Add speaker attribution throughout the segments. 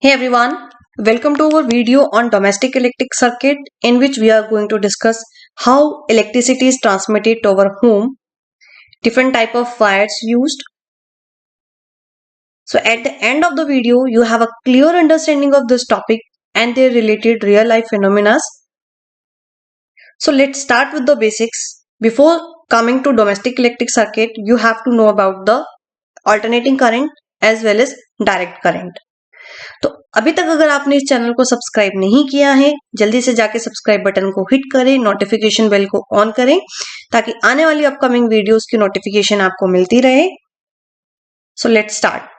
Speaker 1: Hey everyone, welcome to our video on domestic electric circuit in which we are going to discuss how electricity is transmitted to our home, different type of wires used. So at the end of the video, you have a clear understanding of this topic and their related real life phenomena. So let's start with the basics. Before coming to domestic electric circuit, you have to know about the alternating current as well as direct current. तो अभी तक अगर आपने इस channel को subscribe नहीं किया है, जल्दी से जाके सब्सक्राइब बटन को हिट करें, नोटिफिकेशन बेल को ऑन करें ताकि आने वाली अपकमिंग वीडियोस की नोटिफिकेशन आपको मिलती रहे। So let's start.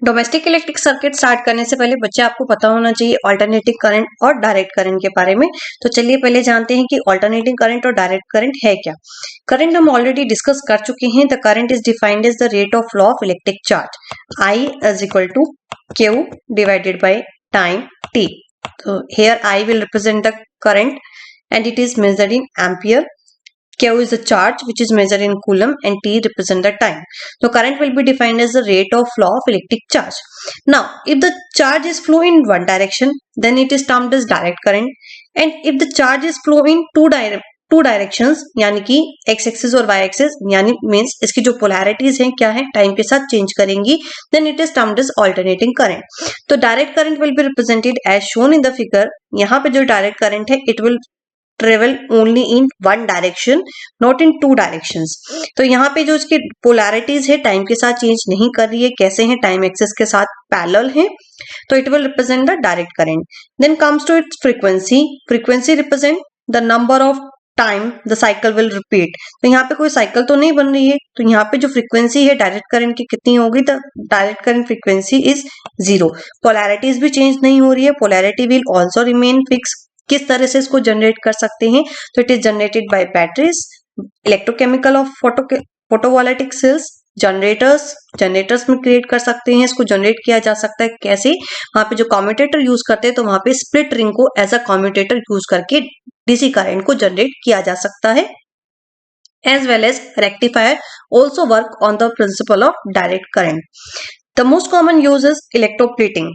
Speaker 1: Domestic electric circuit start करने से पहले बच्चे आपको पता होना चाहिए अल्टरनेटिंग करंट और डायरेक्ट करंट के बारे में। तो चलिए पहले जानते हैं कि अल्टरनेटिंग करंट और डायरेक्ट करंट है क्या। करंट हम ऑलरेडी डिस्कस कर चुके हैं। The current is defined as the rate of flow of electric charge I is equal to Q divided by time T। तो here I will represent the current and it is measured in ampere. Q is the charge which is measured in coulomb and T represent the time. So current will be defined as the rate of flow of electric charge. Now if the charge is flow in one direction then it is termed as direct current, and if the charge is flow in two directions यानी कि x axis और y axis यानी means इसकी जो polarities हैं क्या है time के साथ चेंज करेंगी, then it is termed as alternating current. तो direct current will be represented as shown in the figure. यहाँ पे जो direct current है it will travel only in one direction, not in two directions. तो यहाँ पे जो इसकी पोलैरिटीज है टाइम के साथ चेंज नहीं कर रही है, कैसे हैं टाइम एक्सिस के साथ पैरेलल है, तो it will represent the direct current. Then comes to its frequency. Frequency represent the number of time the cycle will repeat. तो यहाँ पे कोई साइकिल तो नहीं बन रही है, तो यहाँ पे जो फ्रीक्वेंसी है डायरेक्ट करंट की कितनी होगी, the direct current frequency is 0. Polarities भी चेंज नहीं हो रही है, polarity will also remain fix. किस तरह से इसको जनरेट कर सकते हैं, तो it is generated by batteries, electrochemical of photovoltaic cells, generators में क्रिएट कर सकते हैं. इसको जनरेट किया जा सकता है कैसे, वहां पे जो कम्यूटेटर यूज करते हैं तो वहां पे स्प्लिट रिंग को एज अ कम्यूटेटर यूज करके डीसी करंट को जनरेट किया जा सकता है. As well as rectifier also work on the principle of direct current. The most common use is electroplating.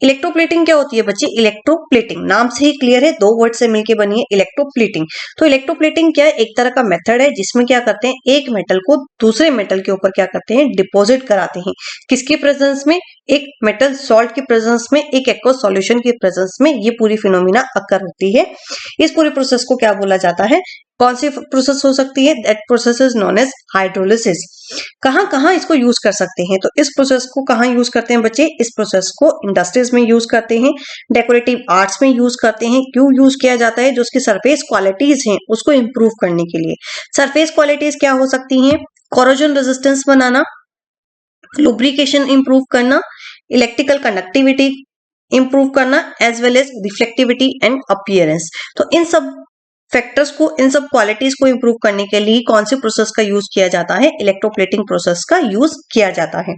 Speaker 1: Electroplating क्या होती है बच्चे, इलेक्ट्रोप्लेटिंग नाम से ही क्लियर है, दो वर्ड से मिलकर बनी है इलेक्ट्रोप्लेटिंग. तो इलेक्ट्रोप्लेटिंग क्या है, एक तरह का मेथड है जिसमें क्या करते हैं, एक मेटल को दूसरे मेटल के ऊपर क्या करते हैं, डिपॉजिट कराते हैं. किसके प्रेजेंस में, एक मेटल सॉल्ट के प्रेजेंस में, एक एक्वस सॉल्यूशन के प्रेजेंस में ये पूरी फिनोमिना अकर होती है. इस पूरे प्रोसेस को क्या बोला जाता है, कौन सी प्रोसेस हो सकती है, that process is known as hydrolysis. कहां इसको यूज कर सकते हैं, तो इस प्रोसेस को कहां यूज करते हैं बच्चे, इस प्रोसेस को इंडस्ट्रीज में यूज करते हैं, डेकोरेटिव आर्ट्स में यूज करते हैं. क्यों यूज किया जाता है, जो उसकी सरफेस क्वालिटीज हैं उसको इंप्रूव करने के लिए. सरफेस क्वालिटीज क्या हो सकती हैं, कोरोजन रेजिस्टेंस बनाना, लुब्रिकेशन इंप्रूव करना, इलेक्ट्रिकल कंडक्टिविटी इंप्रूव करना, as well as reflectivity and appearance. तो इन सब फैक्टर्स को, इन सब क्वालिटीज को इंप्रूव करने के लिए कौन से प्रोसेस का यूज किया जाता है, इलेक्ट्रोप्लेटिंग प्रोसेस का यूज किया जाता है.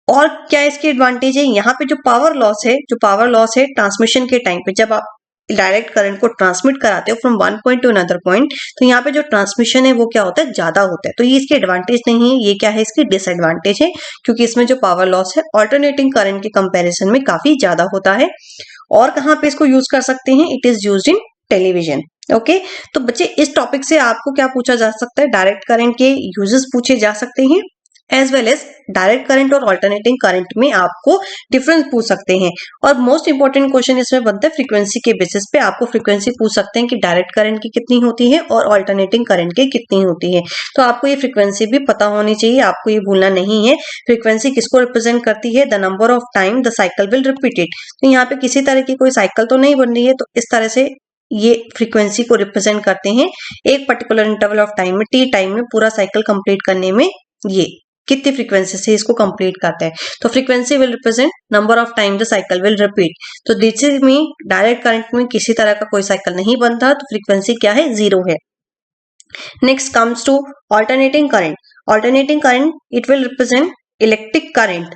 Speaker 1: और क्या इसके एडवांटेज है, यहाँ पे जो पावर लॉस है ट्रांसमिशन के टाइम पे, जब आप डायरेक्ट करंट को ट्रांसमिट कराते हो from one point two another point, तो यहाँ पे जो ट्रांसमिशन है वो क्या होता है, ज्यादा होता है. तो ये इसके एडवांटेज नहीं है, ये क्या है, इसकी डिसएडवांटेज है, क्योंकि इसमें जो पावर लॉस है ऑल्टरनेटिंग करंट के कंपेरिजन में काफी ज्यादा होता है. और कहाँ पे इसको यूज कर सकते हैं, it is used in television. Okay तो बच्चे इस टॉपिक से आपको क्या पूछा जा सकता है, डायरेक्ट करंट के यूजेस पूछे जा सकते हैं, as well as direct current और अल्टरनेटिंग करंट में आपको डिफरेंस पूछ सकते हैं. और मोस्ट इंपॉर्टेंट क्वेश्चन इसमें बनता है फ्रीक्वेंसी के बेसिस पे, आपको फ्रीक्वेंसी पूछ सकते हैं कि डायरेक्ट करंट की कितनी होती है और अल्टरनेटिंग करंट की कितनी होती है. तो आपको ये फ्रीक्वेंसी भी पता होनी चाहिए, आपको ये भूलना नहीं है. फ्रीक्वेंसी किसको रिप्रेजेंट करती है, the number of time the cycle will repeat it. तो यहाँ पे किसी तरह की कोई साइकिल तो नहीं बन रही है, तो इस तरह से ये फ्रीक्वेंसी को रिप्रेजेंट करते हैं. एक पर्टिकुलर इंटरवल ऑफ टाइम में, टी टाइम में पूरा साइकिल कंप्लीट करने में ये कितनी फ्रीक्वेंसी से इसको कंप्लीट करता है. तो frequency will represent number of time the cycle will repeat. तो डीसी में डायरेक्ट करंट में किसी तरह का कोई साइकिल नहीं बनता, तो फ्रीक्वेंसी क्या है, 0 है. Next comes to alternating current. Alternating current it will represent electric current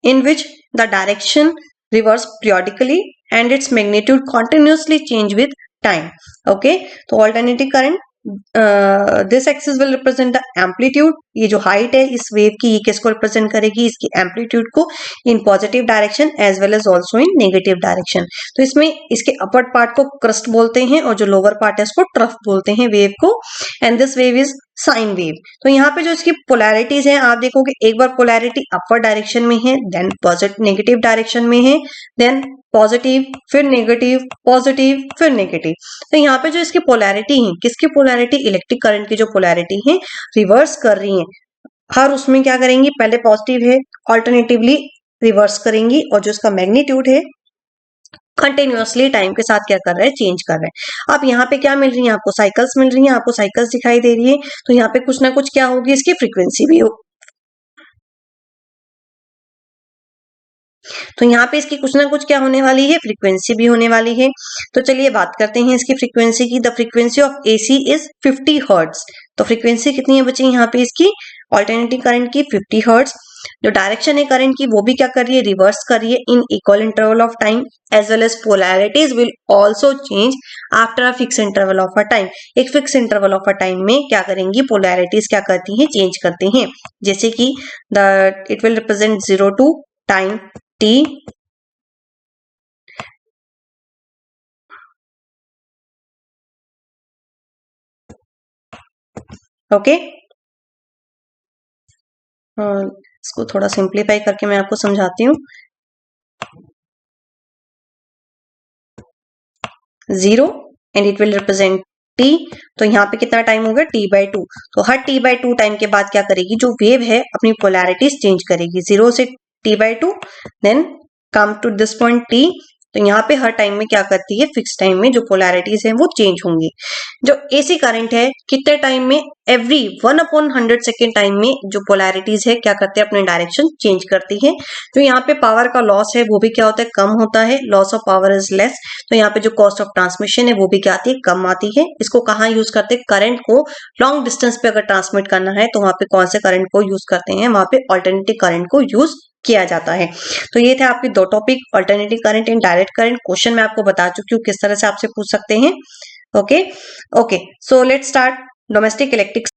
Speaker 1: in which the direction reverse periodically and its magnitude continuously change with time. Okay, तो alternating current this axis will represent the amplitude, ये जो height है इस wave की ये किसको represent करेगी, इसकी एम्पलीट्यूड को, in positive direction as well as also in negative direction. तो इसमें इसके अपर पार्ट को क्रस्ट बोलते हैं और जो लोअर पार्ट है उसको ट्रफ बोलते हैं वेव को, and this wave is sine wave. तो यहाँ पे जो इसकी पोलैरिटीज हैं आप देखोगे, एक बार पोलैरिटी अपवर्ड डायरेक्शन में है, देन पॉजिटिव नेगेटिव डायरेक्शन में है, देन पॉजिटिव फिर नेगेटिव, पॉजिटिव फिर नेगेटिव। तो यहाँ पे जो इसकी पोलैरिटी है, किसकी पोलैरिटी, इलेक्ट्रिक करंट की जो पोलैरिटी है रिवर्स कर रही है। हर उसमें क्या करेंगी, पहले पॉजिटिव है ऑल्टरनेटिवली रिवर्स करेंगी, और जो इसका मैग्नीट्यूड है कंटिन्यूअसली टाइम के साथ क्या कर रहा है, चेंज कर रहा है। अब यहाँ पे क्या मिल रही है आपको, साइकिल्स मिल रही है, आपको साइकिल्स दिखाई दे रही है। तो यहाँ पे कुछ ना कुछ क्या होगी, इसकी फ्रीक्वेंसी भी हो, तो यहाँ पे इसकी कुछ ना कुछ क्या होने वाली है, फ्रीक्वेंसी भी होने वाली है। तो चलिए बात करते हैं इसकी फ्रीक्वेंसी की। The frequency of AC is 50 hertz. तो फ्रीक्वेंसी कितनी है बच्चे यहाँ पे इसकी, ऑल्टरनेटिंग करंट की 50 हर्ट्ज। जो डायरेक्शन है करंट की वो भी क्या कर रही है, रिवर्स कर रही है in equal interval of time, as well as polarities will also change after a fix interval of a time. एक fix interval of a time में क्या करेंगी, पोलैरिटीज क्या करती हैं, चेंज करती हैं। जैसे कि the it will represent 0 to time t, okay. इसको थोड़ा सिंप्लीफाई करके मैं आपको समझाती हूँ। 0 and it will represent t। तो यहाँ पे कितना टाइम होगा, t/2। तो हर t/2 टाइम के बाद क्या करेगी, जो वेव है अपनी पोलैरिटीज चेंज करेगी, 0 से t/2, then come to this point t। तो यहाँ पे हर टाइम में क्या करती है, फिक्स टाइम में जो पोलैरिटीज है वो चेंज होंगी। जो एसी करंट है कितने टाइम में, एवरी 1/100 सेकेंड टाइम में जो पोलैरिटीज है क्या करते हैं, अपने डायरेक्शन चेंज करती है। जो यहाँ पे पावर का लॉस है वो भी क्या होता है, कम होता है, loss of power is less. तो यहाँ पे जो कॉस्ट ऑफ ट्रांसमिशन है वो भी क्या आती है, कम आती है। इसको कहाँ यूज करते हैं, करंट को लॉन्ग डिस्टेंस पे अगर ट्रांसमिट करना है तो वहां पे कौन से करंट को यूज करते हैं, वहां पे ऑल्टरनेटिव करंट को यूज किया जाता है। तो ये थे आपके दो topic, alternative current and direct current. Question मैं आपको बता चुकी हूँ किस तरह से आपसे पूछ सकते हैं। Okay okay, so let's start domestic electric.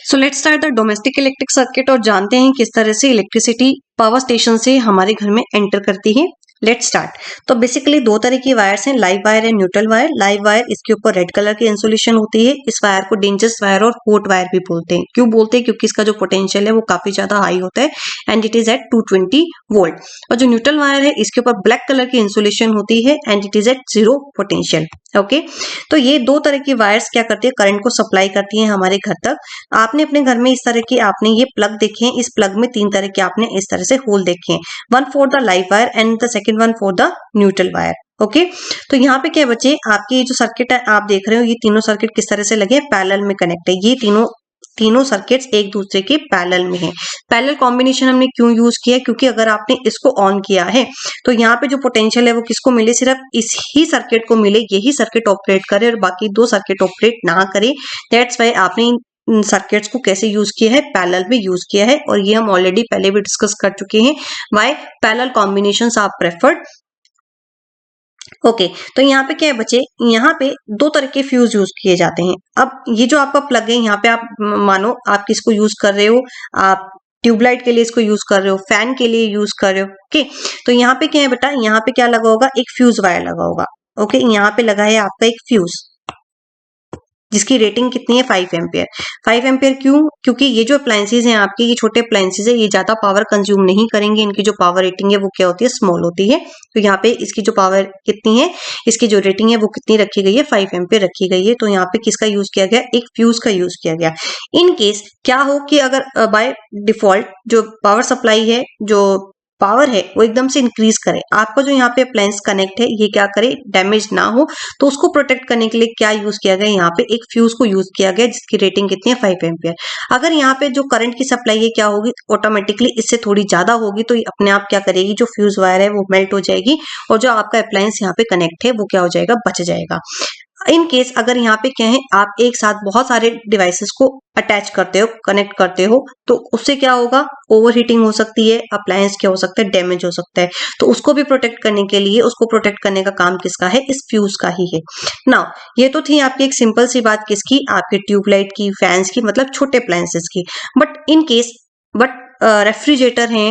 Speaker 1: So let's start the domestic electric circuit, और जानते हैं किस तरह से इलेक्ट्रिसिटी पावर स्टेशन से हमारे घर में एंटर करती है। Let's start. तो बेसिकली दो तरह की वायर्स हैं, live wire and neutral wire. Live wire, इसके ऊपर रेड कलर की इंसुलेशन होती है। इस वायर को डेंजरस वायर और हॉट वायर भी बोलते हैं। क्यों बोलते हैं, क्योंकि इसका जो पोटेंशियल है वो काफी ज्यादा हाई होता है and it is at 220 volt. और जो न्यूट्रल वायर है इसके ऊपर ब्लैक कलर की इंसुलेशन होती है and it is at 0 potential. Okay, तो ये दो तरह की वायर्स क्या करती है, करंट को सप्लाई करती है हमारे घर तक। आपने अपने घर में इस तरह की आपने ये प्लग देखे हैं, इस प्लग में 3 तरह के आपने इस तरह से होल देखे हैं, one for the live wire and the second one for the neutral wire. Okay, तो यहाँ पे क्या है बच्चे, आपकी ये जो सर्किट है आप देख रहे हो, ये तीनों सर्किट किस तरह से लगे, पैरेलल में कनेक्ट है। ये तीनों सर्किट्स एक दूसरे के पैरेलल में है। पैरेलल कॉम्बिनेशन हमने क्यों यूज किया, क्योंकि अगर आपने इसको ऑन किया है तो यहाँ पे जो पोटेंशियल है वो किसको मिले, सिर्फ इस ही सर्किट को मिले, यही सर्किट ऑपरेट करे और बाकी 2 सर्किट ऑपरेट ना करे। दैट्स वाई आपने इन सर्किट्स को कैसे यूज किया है, पैरेलल में यूज किया है, और ये हम ऑलरेडी पहले भी डिस्कस कर चुके हैं, why parallel combinations are preferred. Okay, तो यहाँ पे क्या है बच्चे, यहाँ पे 2 तरह के फ्यूज यूज किए जाते हैं। अब ये जो आपका प्लग है, यहाँ पे आप मानो आप किसको यूज कर रहे हो, आप ट्यूबलाइट के लिए इसको यूज कर रहे हो, फैन के लिए यूज कर रहे हो। ओके, तो यहाँ पे क्या है बेटा, यहाँ पे क्या लगा होगा, एक फ्यूज वायर लगा होगा। ओके, यहाँ पे लगा है आपका एक फ्यूज जिसकी रेटिंग कितनी है, 5 एम्पियर। 5 एम्पियर क्यों, क्योंकि ये जो अप्लायंसेज हैं आपके, ये छोटे अप्लायंसेज है, ये ज्यादा पावर कंज्यूम नहीं करेंगे, इनकी जो पावर रेटिंग है वो क्या होती है, स्मॉल होती है। तो यहाँ पे इसकी जो पावर कितनी है, इसकी जो रेटिंग है वो कितनी रखी गई है, 5 एम्पियर रखी गई है। तो यहाँ पे किसका यूज किया गया, एक फ्यूज का यूज किया गया। इन केस क्या हो कि अगर बाय डिफॉल्ट जो पावर सप्लाई है, जो पावर है वो एकदम से इंक्रीज करे, आपका जो यहाँ पे अप्लायंस कनेक्ट है ये क्या करे, डैमेज ना हो, तो उसको प्रोटेक्ट करने के लिए क्या यूज किया गया, यहाँ पे एक फ्यूज को यूज किया गया जिसकी रेटिंग कितनी है, 5 एम्पियर। अगर यहाँ पे जो करंट की सप्लाई है क्या होगी, ऑटोमेटिकली इससे थोड़ी ज्यादा होगी, तो ये अपने आप क्या करेगी, जो फ्यूज वायर है वो मेल्ट हो जाएगी और जो आपका अप्लायंस यहाँ पे कनेक्ट है वो क्या हो जाएगा, बच जाएगा। इन केस अगर यहाँ पे क्या है, आप एक साथ बहुत सारे डिवाइसेस को अटैच करते हो, कनेक्ट करते हो, तो उससे क्या होगा, ओवर हीटिंग हो सकती है, अप्लायंस क्या हो सकता है, डैमेज हो सकता है। तो उसको भी प्रोटेक्ट करने के लिए, उसको प्रोटेक्ट करने का काम किसका है, इस फ्यूज का ही है। नाउ ये तो थी आपकी एक सिंपल सी बात किसकी, आपके ट्यूबलाइट की, फैंस की, मतलब छोटे अप्लायंसेस की। बट इन केस रेफ्रिजरेटर हैं,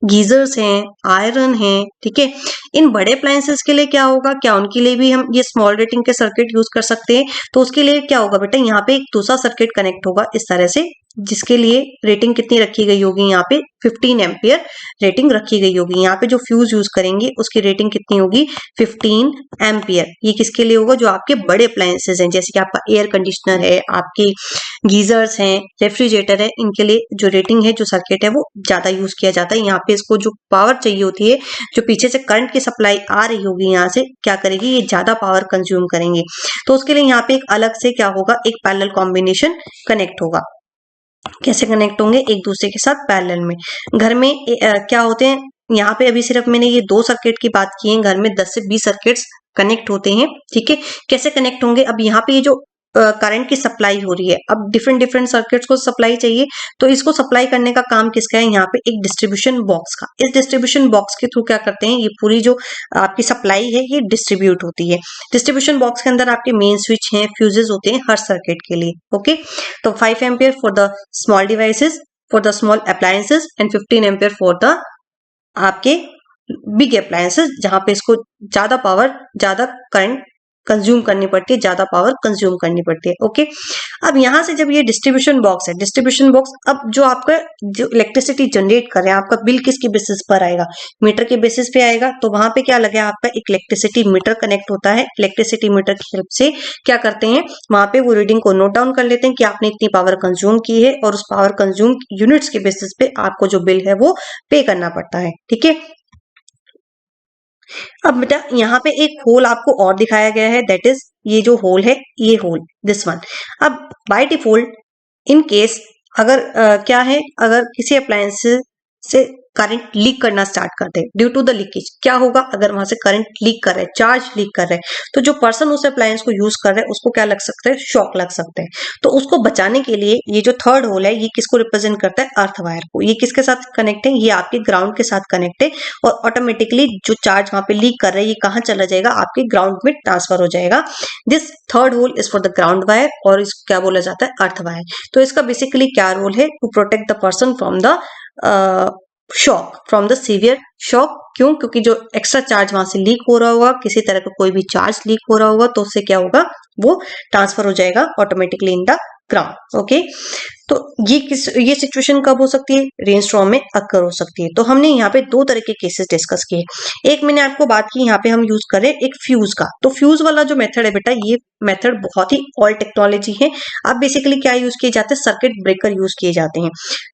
Speaker 1: गीजर्स हैं, आयरन है, ठीक है, इन बड़े अप्लायंसेस के लिए क्या होगा, क्या उनके लिए भी हम ये स्मॉल रेटिंग के सर्किट यूज कर सकते हैं? तो उसके लिए क्या होगा बेटा, यहाँ पे एक दूसरा सर्किट कनेक्ट होगा इस तरह से, जिसके लिए रेटिंग कितनी रखी गई होगी, यहाँ पे 15 एम्पियर रेटिंग रखी गई होगी। यहाँ पे जो फ्यूज यूज करेंगे उसकी रेटिंग कितनी होगी, 15 एम्पियर। ये किसके लिए होगा, जो आपके बड़े अप्लायंसेस हैं, जैसे कि आपका एयर कंडीशनर है, आपके गीजर्स हैं, रेफ्रिजरेटर है, इनके लिए जो रेटिंग है, जो सर्किट है, वो ज्यादा यूज किया जाता है। यहाँ पे इसको जो पावर चाहिए होती है, जो पीछे से करंट की सप्लाई आ रही होगी, यहाँ से क्या करेगी, ये ज्यादा पावर कंज्यूम करेंगे। तो उसके लिए यहाँ पे एक अलग से क्या होगा, एक पैरेलल कॉम्बिनेशन कनेक्ट होगा। कैसे कनेक्ट होंगे, एक दूसरे के साथ पैरेलल में। घर में क्या होते हैं, यहाँ पे अभी सिर्फ मैंने ये 2 सर्किट की बात की है, घर में 10 से 20 सर्किट्स कनेक्ट होते हैं, ठीक है। कैसे कनेक्ट होंगे, अब यहाँ पे ये जो करंट की सप्लाई हो रही है, अब डिफरेंट डिफरेंट सर्किट्स को सप्लाई चाहिए, तो इसको सप्लाई करने का काम किसका है, यहाँ पे एक डिस्ट्रीब्यूशन बॉक्स का। इस डिस्ट्रीब्यूशन बॉक्स के थ्रू क्या करते हैं, ये पूरी जो आपकी सप्लाई है ये डिस्ट्रीब्यूट होती है। डिस्ट्रीब्यूशन बॉक्स के अंदर आपके मेन स्विच हैं, फ्यूजेस होते हैं हर सर्किट के लिए, ओके। तो 5 ampere for the small devices, for the small appliances, and 15 ampere for the आपके बिग अप्लायंसेस, जहां पे इसको ज्यादा पावर, ज्यादा करंट कंज्यूम करनी पड़ती है, ज्यादा पावर कंज्यूम करनी पड़ती है, ओके। अब यहां से जब ये डिस्ट्रीब्यूशन बॉक्स है, डिस्ट्रीब्यूशन बॉक्स अब जो आपका जो इलेक्ट्रिसिटी जनरेट कर रहा है, आपका बिल किसके बेसिस पर आएगा, मीटर के बेसिस पे आएगा। तो वहां पे क्या लगे, आपका एक इलेक्ट्रिसिटी मीटर कनेक्ट होता है। इलेक्ट्रिसिटी मीटर की हेल्प से क्या करते हैं, वहां पे वो रीडिंग को नोट डाउन कर लेते हैं कि आपने इतनी पावर कंज्यूम की है, और उस पावर कंज्यूम यूनिट्स के बेसिस पे आपको जो बिल है वो पे करना पड़ता है, ठीक है। अब बेटा यहाँ पे एक होल आपको और दिखाया गया है, दैट इज ये जो होल है, ये होल, दिस वन। अब बाय डिफॉल्ट इन केस अगर क्या है, अगर किसी अप्लायंस से करंट लीक करना स्टार्ट कर दे ड्यू टू द लीकेज, क्या होगा, अगर वहां से करंट लीक कर रहा है, चार्ज लीक कर रहा है, तो जो पर्सन उस अप्लायंस को यूज कर रहा है उसको क्या लग सकता है, शॉक लग सकता है। तो उसको बचाने के लिए ये जो थर्ड होल है, ये किसको रिप्रेजेंट करता है, अर्थ वायर को। ये किसके साथ कनेक्ट है, ये आपके ग्राउंड के साथ कनेक्ट है, और ऑटोमेटिकली जो चार्ज वहां पे लीक कर रहा है, ये कहाँ चला जाएगा, आपके ग्राउंड में ट्रांसफर हो जाएगा। This third hole is for the ground wire, और इसको क्या बोला जाता है, अर्थ वायर। तो इसका बेसिकली क्या रोल है, to protect the person from the shock, from the severe shock. क्यों, क्योंकि जो एक्स्ट्रा चार्ज वहां से लीक हो रहा होगा, किसी तरह का कोई भी चार्ज लीक हो रहा होगा, तो उससे क्या होगा, वो ट्रांसफर हो जाएगा automatically in the ground, okay. तो ये सिचुएशन कब हो सकती है, रेन स्टॉर्म में अकर हो सकती है। तो हमने यहाँ पे 2 तरह के केसेस डिस्कस किए। एक मैंने आपको बात की, यहाँ पे हम यूज करें एक फ्यूज का। तो फ्यूज वाला जो मेथड है बेटा, ये मेथड बहुत ही ओल्ड टेक्नोलॉजी है। अब बेसिकली क्या यूज किए जाते हैं, सर्किट ब्रेकर यूज किए जाते हैं।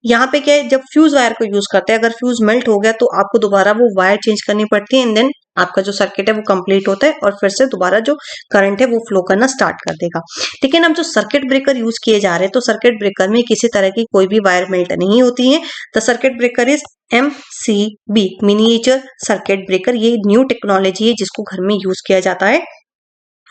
Speaker 1: यहाँ पे क्या है, जब फ्यूज वायर को यूज करते हैं, अगर फ्यूज मेल्ट हो गया तो आपको दोबारा वो वायर चेंज करनी पड़ती है, एंड देन आपका जो सर्किट है वो कंप्लीट होता है, और फिर से दोबारा जो करंट है वो फ्लो करना स्टार्ट कर देगा। लेकिन अब जो सर्किट ब्रेकर यूज किए जा रहे हैं, तो सर्किट ब्रेकर में किसी तरह की कोई भी वायर मेल्ट नहीं होती है। The circuit breaker is MCB, miniature circuit breaker. ये न्यू टेक्नोलॉजी है जिसको घर में यूज किया जाता है।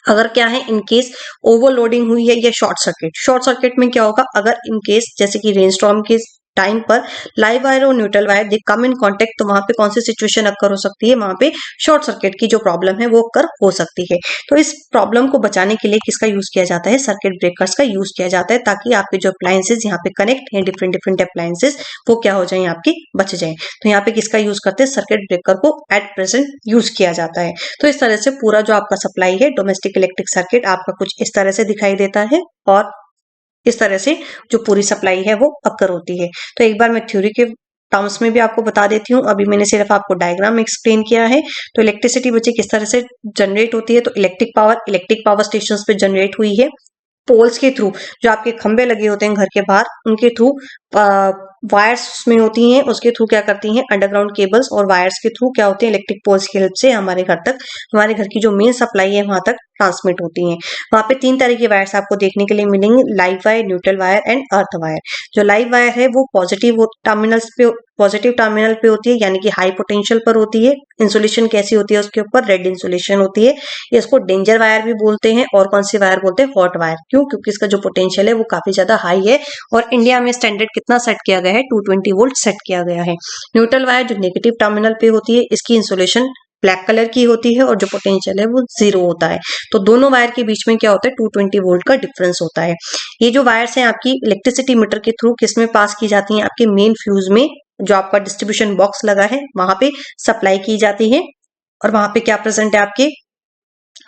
Speaker 1: अगर क्या है, इन केस ओवरलोडिंग हुई है या शॉर्ट सर्किट में क्या होगा, अगर इन केस जैसे कि रेनस्टॉर्म के टाइम पर लाइव वायर और neutral wire they come in contact, तो वहां पे कौन सी सिचुएशन अक्कर हो सकती है, वहां पे शॉर्ट सर्किट की जो प्रॉब्लम है वो अक्कर हो सकती है। तो इस प्रॉब्लम को बचाने के लिए किसका यूज किया जाता है, सर्किट ब्रेकर्स का यूज किया जाता है, ताकि आपके जो अप्लायंसेज यहाँ पे कनेक्ट हैं, डिफरेंट डिफरेंट अप्लायंसेज, वो क्या हो जाए, आपकी बच जाए। तो यहाँ पे किसका यूज करते हैं, सर्किट ब्रेकर को एट प्रेजेंट यूज किया जाता है। तो इस तरह से पूरा जो आपका सप्लाई है, डोमेस्टिक इलेक्ट्रिक सर्किट आपका कुछ इस तरह से दिखाई देता है, और इस तरह से जो पूरी सप्लाई है वो अक्कर होती है। तो एक बार मैं थ्योरी के टर्म्स में भी आपको बता देती हूँ, अभी मैंने सिर्फ आपको डायग्राम एक्सप्लेन किया है। तो इलेक्ट्रिसिटी बच्चे किस तरह से जनरेट होती है, तो इलेक्ट्रिक पावर स्टेशंस पे जनरेट हुई है, पोल्स के थ्रू, जो आपके खंबे लगे होते हैं घर के बाहर, उनके थ्रू वायर्स में होती हैं, उसके थ्रू क्या करती हैं, अंडरग्राउंड केबल्स और वायर्स के थ्रू क्या होते हैं, इलेक्ट्रिक पोल्स की हेल्प से हमारे घर तक, हमारे घर की जो मेन सप्लाई है वहां तक ट्रांसमिट होती हैं। वहाँ पे 3 तरह के वायर्स आपको देखने के लिए मिलेंगे, live wire, neutral wire and earth wire. जो लाइव वायर है वो पॉजिटिव टर्मिनल पे होती है, यानी कि हाई पोटेंशियल पर होती है। इंसुलेशन कैसी होती है उसके ऊपर, रेड इंसुलेशन होती है। इसको डेंजर वायर भी बोलते हैं। और कौन सी वायर बोलते हैं, हॉट वायर। क्यों? क्योंकि इसका जो पोटेंशियल है वो काफी ज्यादा हाई है और इंडिया में स्टैंडर्ड कितना सेट किया गया है, 220 वोल्ट सेट किया गया है। न्यूट्रल वायर जो नेगेटिव टर्मिनल पे होती है, इसकी इंसुलेशन ब्लैक कलर की होती है और जो पोटेंशियल है वो 0 होता है। तो दोनों वायर के बीच में क्या होता है, 220 वोल्ट का डिफरेंस होता है। ये जो वायर्स हैं आपकी इलेक्ट्रिसिटी मीटर के थ्रू किस में पास की जाती हैं, आपके मेन फ्यूज में, जो आपका डिस्ट्रीब्यूशन बॉक्स लगा है वहां पे सप्लाई की जाती है। और वहां पे क्या प्रेजेंट है, आपके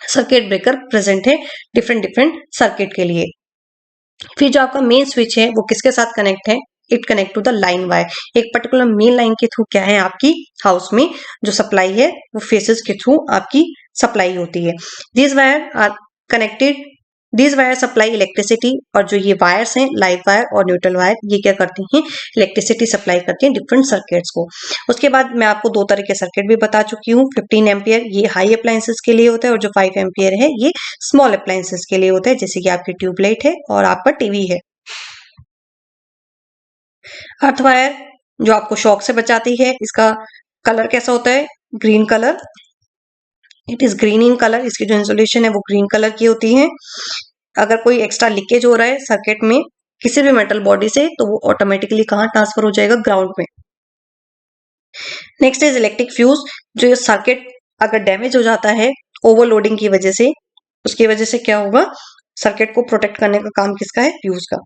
Speaker 1: सर्किट ब्रेकर प्रेजेंट है डिफरेंट डिफरेंट सर्किट के लिए। फिर जो आपका मेन स्विच है वो किसके साथ कनेक्ट है, it connect to the line wire. एक पर्टिकुलर मेन लाइन के थ्रू क्या है, आपकी हाउस में जो सप्लाई है वो फेसेस के थ्रू आपकी सप्लाई होती है। These wire are connected, these wire supply electricity. और जो ये वायर्स हैं, लाइव वायर और न्यूट्रल वायर, ये क्या करती हैं, इलेक्ट्रिसिटी सप्लाई करती हैं डिफरेंट सर्किट्स को। उसके बाद मैं आपको 2 तरह के सर्किट भी बता चुकी हूँ। 15 एम्पियर ये हाई अप्लायंसेस के लिए होता है और जो 5 एम्पियर है ये स्मॉल अप्लायंसेस के लिए होता है, जैसे कि आपकी ट्यूबलाइट है और आपका टीवी है। अर्थ वायर जो आपको शॉक से बचाती है, इसका कलर कैसा होता है, green colour. It is green in colour. इसकी जो इंसुलेशन है वो ग्रीन कलर की होती है। अगर कोई एक्स्ट्रा लीकेज हो रहा है सर्किट में किसी भी मेटल बॉडी से, तो वो ऑटोमेटिकली कहाँ ट्रांसफर हो जाएगा, ग्राउंड में। Next is electric fuse. जो ये सर्किट अगर डैमेज हो जाता है ओवरलोडिंग की वजह से, उसकी वजह से क्या होगा, सर्किट को प्रोटेक्ट करने का काम किसका है, फ्यूज का।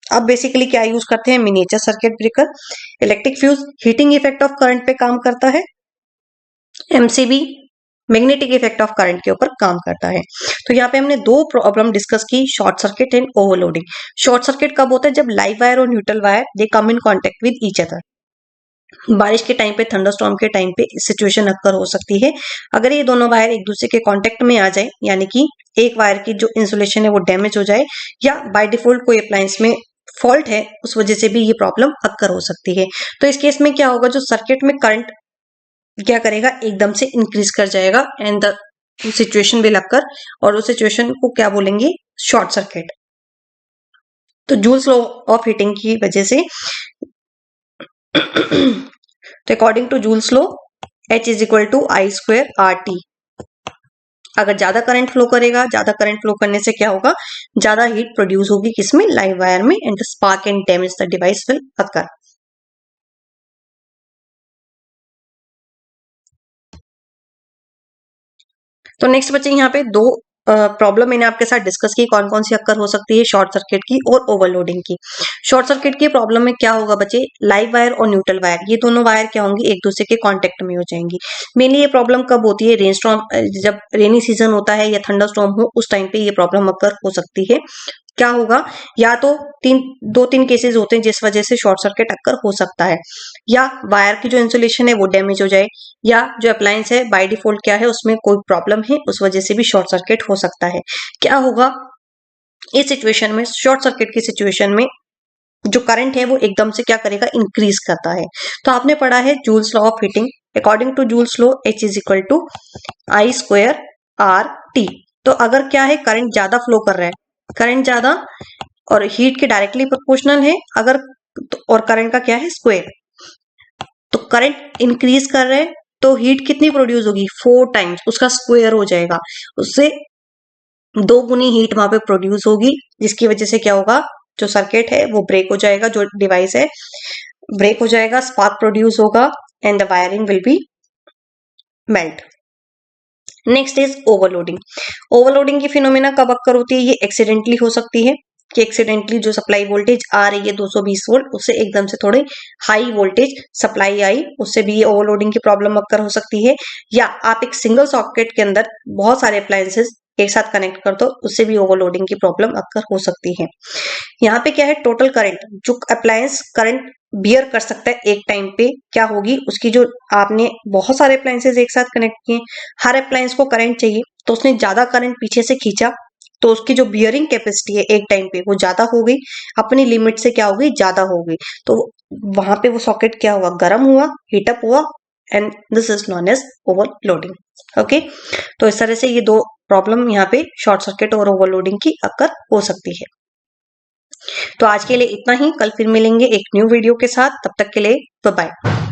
Speaker 1: अब बेसिकली क्या यूज करते हैं, miniature circuit breaker. Electric fuse heating effect of current पे काम करता है। MCB magnetic effect of current के ऊपर काम करता है। तो यहाँ पे हमने 2 प्रॉब्लम डिस्कस की, short circuit and overloading. Short circuit कब होता है, जब लाइव वायर और neutral wire they come in contact with each other. बारिश के टाइम पे, थंडरस्टॉर्म के टाइम पे सिचुएशन अक्कर हो सकती है। अगर ये दोनों वायर एक दूसरे के कांटेक्ट में आ जाए, यानी कि एक वायर की जो इंसुलेशन है वो डैमेज हो जाए, या बाय डिफॉल्ट कोई अप्लायंस में फॉल्ट है, उस वजह से भी ये प्रॉब्लम अक्कर हो सकती है। तो इस केस में क्या होगा, जो सर्किट में करंट क्या करेगा, एकदम से इंक्रीज कर जाएगा and the situation will occur, और उस सिचुएशन को क्या बोलेंगे, शॉर्ट सर्किट। तो जूल्स लॉ ऑफ हीटिंग की वजह से तो according to Joule's law H is equal to I square RT। अगर ज्यादा करंट फ्लो करेगा, ज्यादा करंट फ्लो करने से क्या होगा, ज्यादा हीट प्रोड्यूस होगी किसमें, लाइव वायर में, and the spark and damage the device will occur. तो नेक्स्ट बच्चे यहाँ पे 2 प्रॉब्लम मैंने आपके साथ डिस्कस की, कौन कौन सी अक्कर हो सकती है, शॉर्ट सर्किट की और ओवरलोडिंग की। शॉर्ट सर्किट की प्रॉब्लम में क्या होगा बच्चे, लाइव वायर और न्यूट्रल वायर, ये दोनों वायर क्या होंगी, एक दूसरे के कांटेक्ट में हो जाएंगी। मेनली ये प्रॉब्लम कब होती है, रेनस्टॉर्म, जब रेनी सीजन होता है या थंडरस्टॉर्म हो, उस टाइम पे ये प्रॉब्लम अक्कर हो सकती है। क्या होगा, या तो 2-3 केसेस होते हैं जिस वजह से शॉर्ट सर्किट अक्कर हो सकता है, या वायर की जो इंसुलेशन है वो डैमेज हो जाए, या जो अप्लायंस है बाय डिफॉल्ट क्या है, उसमें कोई प्रॉब्लम है, उस वजह से भी शॉर्ट सर्किट हो सकता है। क्या होगा इस सिचुएशन में, शॉर्ट सर्किट की सिचुएशन में जो करंट है वो एकदम से क्या करेगा, इंक्रीज करता है। तो आपने पढ़ा है Joule's law of heating. According to Joule's law H is equal to I square RT। तो अगर क्या है, करंट ज्यादा फ्लो कर रहा है, करंट ज्यादा और हीट के डायरेक्टली प्रोपोर्शनल है, अगर और करंट का क्या है, स्क्वायर, तो करंट इंक्रीज कर रहे हैं तो हीट कितनी प्रोड्यूस होगी, 4 टाइम्स, उसका स्क्वायर हो जाएगा, उससे 2 गुनी हीट वहां पे प्रोड्यूस होगी, जिसकी वजह से क्या होगा, जो सर्किट है वो ब्रेक हो जाएगा, जो डिवाइस है ब्रेक हो जाएगा, स्पार्क प्रोड्यूस होगा and the wiring will be melt. Next is overloading. Overloading की फिनोमेना कब अक्कर होती है, ये एक्सीडेंटली हो सकती है, कि एक्सीडेंटली जो सप्लाई वोल्टेज आ रही है 220 वोल्ट, उससे एकदम से थोड़ी हाई वोल्टेज सप्लाई आई, उससे भी ये ओवरलोडिंग की प्रॉब्लम अक्कर हो सकती है। या आप एक सिंगल सॉकेट के अंदर बहुत सारे अप्लायंसेस एक साथ कनेक्ट कर दो, उससे भी ओवरलोडिंग की प्रॉब्लम अक्कर हो सकती है। यहाँ पे क्या है, टोटल करंट, जो अप्लायंस करंट बियर कर सकता है एक टाइम पे, क्या होगी उसकी, जो आपने बहुत सारे अप्लायंसेस एक साथ कनेक्ट किए, हर अप्लायंस को करंट चाहिए, तो उसने ज्यादा करंट पीछे से खींचा, तो उसकी जो बियरिंग कैपेसिटी है एक टाइम पे वो ज्यादा हो गई, अपनी लिमिट से क्या हो गई, ज्यादा हो गई, तो वहां पे वो सॉकेट क्या हुआ, गर्म हुआ, हीटअप हुआ, and this is known as overloading. Okay, तो इस तरह से ये दो प्रॉब्लम यहाँ पे शॉर्ट सर्किट और ओवरलोडिंग की अक्कर हो सकती है। तो आज के लिए इतना ही, कल फिर मिलेंगे एक न्यू वीडियो के साथ, तब तक के लिए बाय बाय।